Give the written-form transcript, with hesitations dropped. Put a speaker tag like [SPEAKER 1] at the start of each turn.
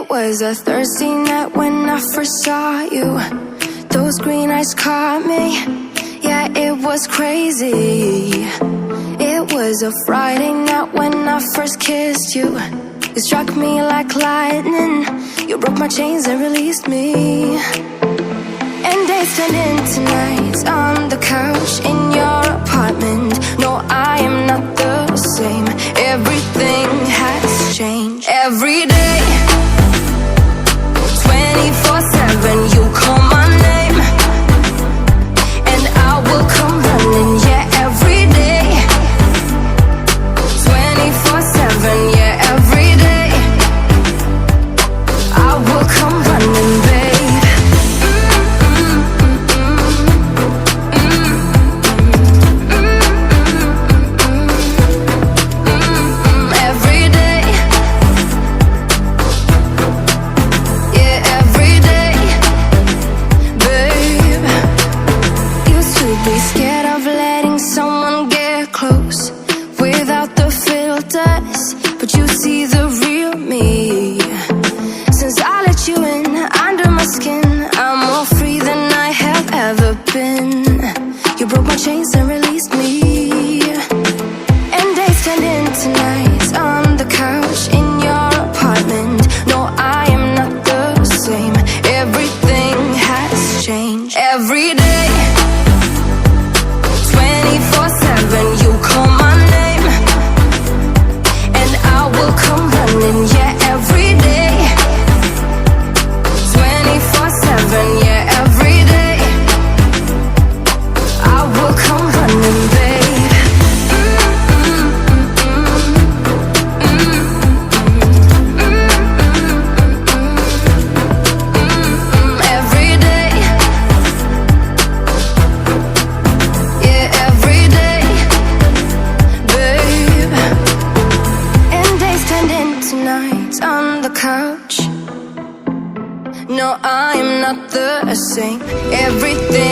[SPEAKER 1] was a Thursday night when I first saw you. Those green eyes caught me. Yeah, it was crazy. It was a Friday night when I first kissed you. You struck me like lightning. You broke my chains and released me. And days turned into nights on the couch in your apartment. No, I am not the same. Everything has changed. Every day, 24/7, you call my name, and I will come running. Yeah, every day, 24/7. Yeah, every day, I will come running, babe. Every day, yeah, every day, babe. Used to be scared of letting someone get close without the filters, but you see the real me. Since I let you in under my skin, I'm more free than I have ever been. You broke my chains and released me. And days turned into nights on the couch in your apartment. No, I am not the same. Everything has changed. Every day, 24/7, you call my name, and I will come running. Yeah, every day, 24/7. Yeah, every day, I will come running, babe. Every day, yeah, every day, babe. And days turned into nights on the couch. No, I am not the same. Everything